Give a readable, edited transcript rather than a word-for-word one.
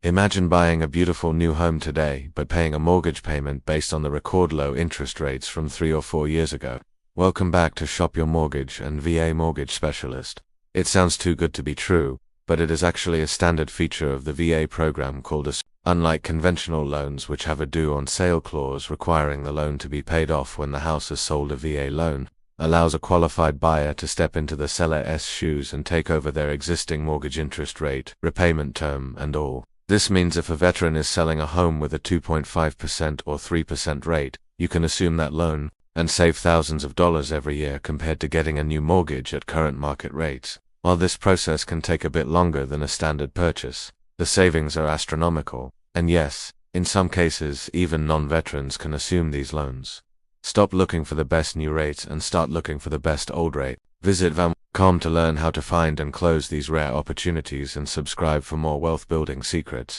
Imagine buying a beautiful new home today, but paying a mortgage payment based on the record low interest rates from 3 or 4 years ago. Welcome back to Shop Your Mortgage and VA Mortgage Specialist. It sounds too good to be true, but it is actually a standard feature of the VA program called Assumable. Unlike conventional loans which have a due on sale clause requiring the loan to be paid off when the house is sold, a VA loan allows a qualified buyer to step into the seller's shoes and take over their existing mortgage interest rate, repayment term, and all. This means if a veteran is selling a home with a 2.5% or 3% rate, you can assume that loan and save thousands of dollars every year compared to getting a new mortgage at current market rates. While this process can take a bit longer than a standard purchase, the savings are astronomical, and yes, in some cases even non-veterans can assume these loans. Stop looking for the best new rates and start looking for the best old rate. Visit vam.com to learn how to find and close these rare opportunities and subscribe for more wealth building secrets.